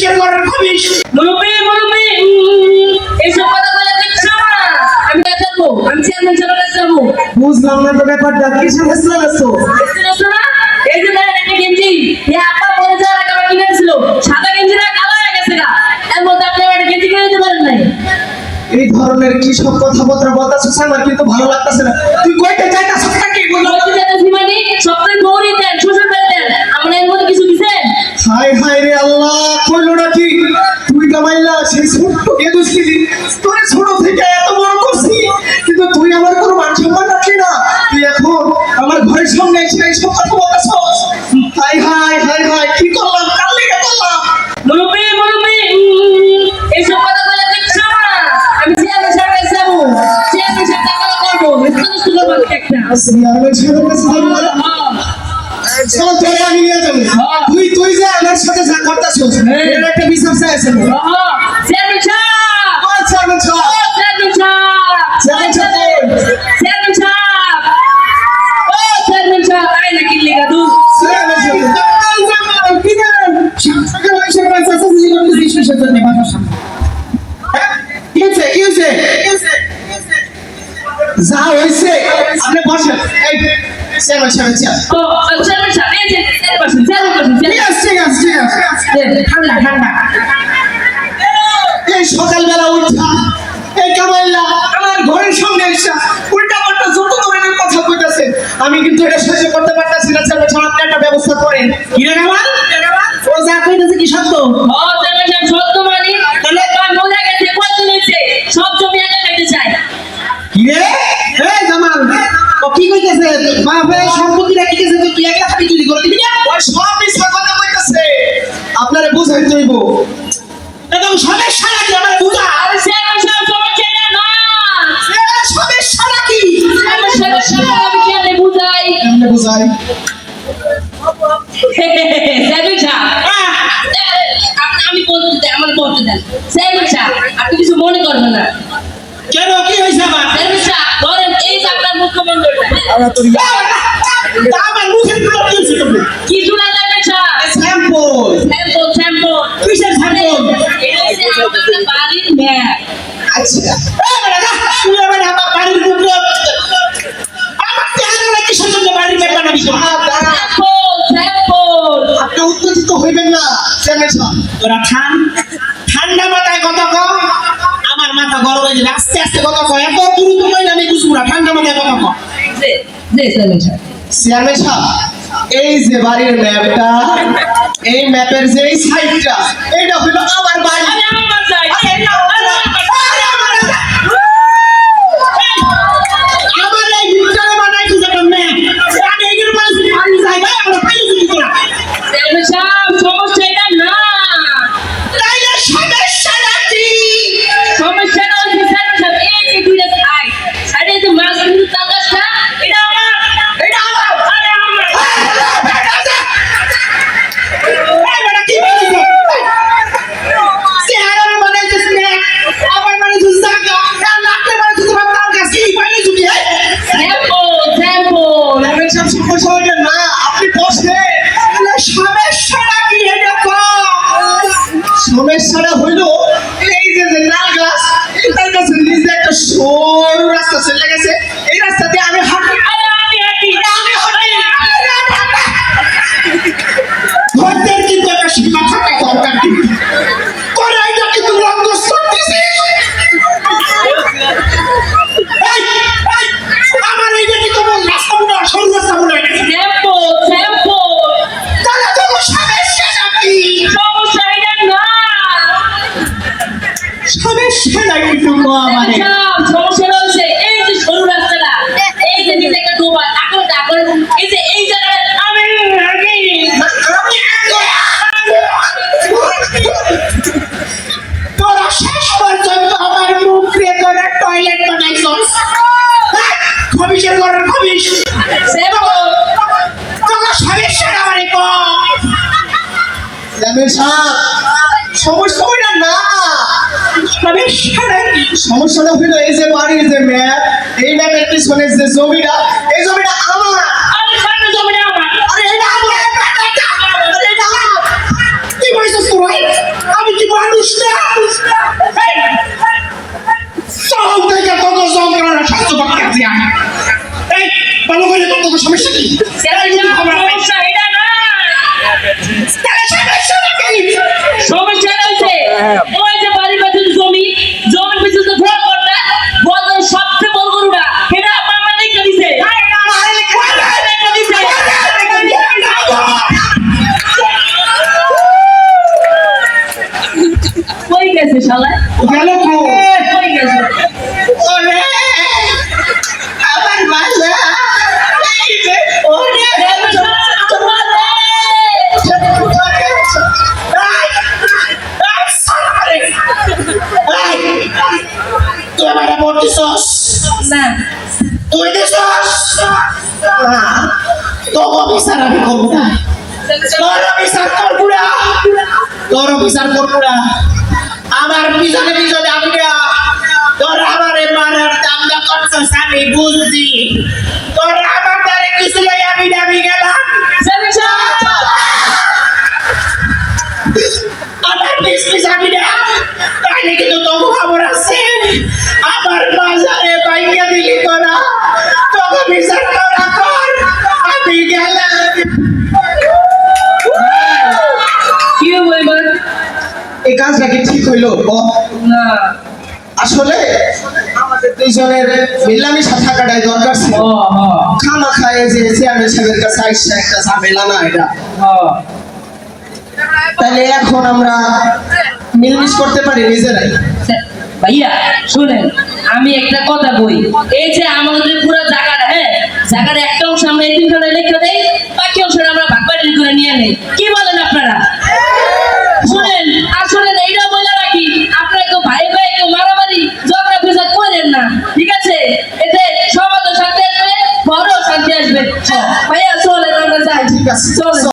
খবিশের ঘরের খবিশ। মুরব্বি এইসব কথা বলে দেখছো না? আমি যাবো, আমি চেয়ারম্যান সাহেবের কাছে যাবো। বুঝলাম না তো ব্যাপারটা, কি সমস্যা আছে? দেখছো না? এই যে দেখেন একটা গেঞ্জি, এই আপা বলে যাওয়ার আগে আমার কিনে ছিল, সাদা গেঞ্জিটা কালো হয়ে গেছে গা। এর মধ্যে আপনি আমার একটা গেঞ্জি কিনে দিতে পারেন নাই। এই ধরনের কি সব কথাবার্তা বলতাছিস, আমার কিন্তু ভালো লাগতেছে না। তুই কইতে চাইতাছিস নাকি? বলতে চাইতেছি মানে সপ্তাহে গৌরী দেন, শ্বশুর বাড়ি দেন, আমরা এর মধ্যে কিছু দিছেন? হায় হায় রে আল্লাহ, কইলো নাকি তুই কামাইলা সেই ছোট্ট গেদুসিলি তোরে ছোট থেকে এত বড় করছি, কিন্তু তুই আমার কোনো মান সম্মান রাখলি না। তুই এখন আমার ঘরের সামনে এসে এই সব কথা বলতাছস। হায় হায় হায় হায়, কি করলাম, কার লেগে করলাম? মুরব্বি এইসব কথা বলে দেখছো না? আমি চেয়ারম্যান সাহেবের কাছে যাবো, চেয়ারম্যান সাহেব টাকা করবো, মিস্টার করবো একটা। চেয়ারম্যান সাহেবের কাছে যাবি বলে? চল তোরে আমি নিয়ে যাবো। তুই যে আমার সাথে যা করতাছস এর একটা বিচার চাইছে না। চেয়ারম্যান সাহেব, ও চেয়ারম্যান সাহেব, চেয়ারম্যান সাহেব, চেয়ারম্যান সাহেব, চেয়ারম্যান সাহেব, ও চেয়ারম্যান সাহেব, আয় না কিনলে গাদু। চেয়ারম্যান সাহেব, কি না সকাল এসে কাছে আছে জীবন বিশেষের জন্য বাসার সামনে। কি হয়েছে কি হয়েছে যা হয়েছে আপনি বসেন। এই চেয়ারম্যান সাহেব, চেয়ার ও চেয়ারম্যান সাহেব, এই যে চেয়ারম্যান ঠিক আছে ঠিক আছে। ঠান্ডা ঠান্ডা। এই সকালবেলা উঠা এই কামাইলা আমার ঘরের সামনে এসে উল্টা পাল্টা যত ধরনের কথা কইতাছে, আমি কিন্তু এটা সহ্য করতে পারতাছি না। চেয়ারম্যান সাহেব, আপনি একটা ব্যবস্থা করেন। কি রে কামাল, ও যা কইতাছে কি সত্য? ও চেয়ারম্যান সাহেব, সত্য মানি তাহলে তার মজা গেছে, কত নিয়েছে, সব জমি একা খাইতে চাই। কি রে এই জামাল, ও কি কইতাছে? বাপে সম্পত্তি রাখি গেছে, তুই কি একলা খাবি চুরি করে দিবি না? ওই সব মিথ্যা কথা কইতাছে, আপনারে বুঝাইতে হইব। একদম সমস্যা নাকি আমার বুঝা? আরে চেয়ারম্যান সাহেব, সমস্যা এটা না। সমস্যা নাকি? চেয়ারম্যান সাহেব, আমি কেমনে বুঝাই? কেমনে বুঝাই? চেয়ারম্যান সাহেব, আমি বলতে দেন, আমার বলতে দেন। চেয়ারম্যান সাহেব, আপনি কিছু মনে করবেন না। কেন, কি হইছে আমার? চেয়ারম্যান সাহেব, ধরেন এই যে আপনার মুখ্যমন্ত্রীটা, আমার মুখের ভিতর কি হইছে তোমরা? কি জুড়া চেয়ারম্যান সাহেব? স্যাম্পল। স্যাম্পল। কিসের স্যাম্পল? এটা হচ্ছে আমাদের বাড়ির ম্যাপ। আচ্ছা এই বেটা না, তুই আমার আমার বাড়ির পুত্র, আমার চেহারা নাকি সেজন্য বাড়ির ব্যাপার নাকি? স্যাম্পল। আপনি উত্তেজিত হইবেন না চেয়ারম্যান সাহেব। তোরা ঠান্ডা মাথায় কথা কও, আমার মাথা গরম হয়ে যাবে। আস্তে আস্তে কথা কও, এত দ্রুত কইলে আমি বুঝবো না। ঠান্ডা মাথায় কথা কও। চেয়ারম্যান সাহেব, চেয়ারম্যান সাহেব, এই যে বাড়ির ম্যাপটা, এই ম্যাপের যে এই সাইডটা, এইটা হলো আমার বাড়ি। আমার চাই। আরে এটা আমার এই ভিতরে বানাইছি একটা ম্যাপ। আমি এইগুলো বলছি বাড়ি জায়গা আমরা পাইছি কি করে? চেয়ারম্যান সাহেব, সমস্যা এটা না। তাইলে সমস্যাটা কি? সমস্যাটা হচ্ছে চেয়ারম্যান সাহেব, এই যে দুইটা সাইড, সাইডে যে মাছ কিন্তু তাকাসটা, এটা আমার। এটা আমার। আরে আমার। এই বেটা কি বলছিস? চেহারা বানাইছিস ম্যাপ, আবার বানাইছিস জায়গা, আর লাগলে বানাইছিস তোমার তাল গাছ। কি বানাইছিস কি? স্যাম্পল। চেয়ারম্যান সাহেব, সমস্যা হইবে না, আপনি বসে। তাহলে সমস্যাটা কি এটা কও? সমস্যাটা হইল এই যে যে নাল গাছ, এই তাল গাছের নিচে একটা সরু রাস্তা চলে গেছে। এই রাস্তা দিয়ে আমি হাঁটি। আরে আমি হাঁটি। আমি হাঁটি। ভোটের কিন্তু একটা সীমা থাকা দরকার। তোরা এটা কিন্তু লঙ্ঘন করতেছিস। এই, আমার এইটা কি তোমার রাস্তা মনে হয়? সরু রাস্তা মনে হয় নাকি? স্যাম্পল। তাহলে তোমার সমস্যাটা কি? সমস্যা এটা না। সমস্যাটা কিন্তু আমারে। সমস্যাটা হচ্ছে এই যে সরু রাস্তাটা, এই যে নিচে একটা ডোবা, তারপর এই যে এই জায়গাটা আমি হাঁটি। তোরা শেষ পর্যন্ত আমার মুখ দিয়ে তোরা টয়লেট বানাইছস। খবিশের ঘরের খবিশ। স্যাম্পল। তোরা সমস্যাটা আমারে কম। চেয়ারম্যান সাহেব, সমস্যা হইল না। সমস্যাটা হইল এই যে বাড়ির যে ম্যাপ, এই ম্যাপের পিছনে যে জমিটা, এই জমিটা আমার। আমি সামনে জমিটা আমার। আরে এটা আমার। আরে এটা আমার। কি বলছিস তুই? তোমার সমস্যা কি? সমস্যা এটা না, তাহলে সমস্যাটা কি? সমস্যা হয়েছে ওই যে বাড়ির পেছনে জমির পিছনে ভোট করটা বদল সবচেয়ে বড় গরুটা এটা আমার মানে রেখে দিছে রেখে দিছে। কই গেছে শালা, গেল কো? কই গেছে? ওরে আমার বাবা, এই যে ওরে তুই আমার ভোট দিছস? না তুই দিছস? না, তোকে বিচার আমি করবো না। তোর বিচার করবো না, তোর বিচার করবো না। আমার পিছনে পিছনে আমি না, তোর আমারে মারার দামটা করছস আমি বুঝছি। তোর আমার দ্বারে কিছু নাই, আমি নামি গেলাম। আমার পিছ পিছ আমি না, তাইলে কিন্তু তোর খবর আছে। আমার বাজারে বাইকে দিলি তোরা, তোকে বিচার করা কর, আমি গেলাম। কি বলবেন? এই কাজটা কি ঠিক হইলো? না আসলে আমাদের দুইজনের মিলামিশা থাকাটাই দরকার ছিল। খানা খায় যে চেয়ারম্যান সাহেবের কাছে আইসা একটা ঝামেলা না এটা। তাহলে এখন আমরা মিলমিশ করতে পারি নিজেরাই। ভাইয়া শুনেন, আমি একটা কথা বলি, এই যে আমাদের পুরো জায়গাটা, হ্যাঁ জায়গার একটা অংশ আমরা এতিমখানায় রেখে দেই, বাকি অংশটা আমরা ভাগবাটি করে নিয়ে নেই। কি বলেন আপনারা? শুনেন আর শুনেন, এইটা বলে রাখি, আপনারা কেউ ভাই ভাই কেউ মারামারি ঝগড়া ফেসাদ করেন না, ঠিক আছে? এতে সমাজও শান্তি আসবে, ঘরও শান্তি আসবে। ভাইয়া চলেন আমরা যাই। ঠিক আছে, চলেন।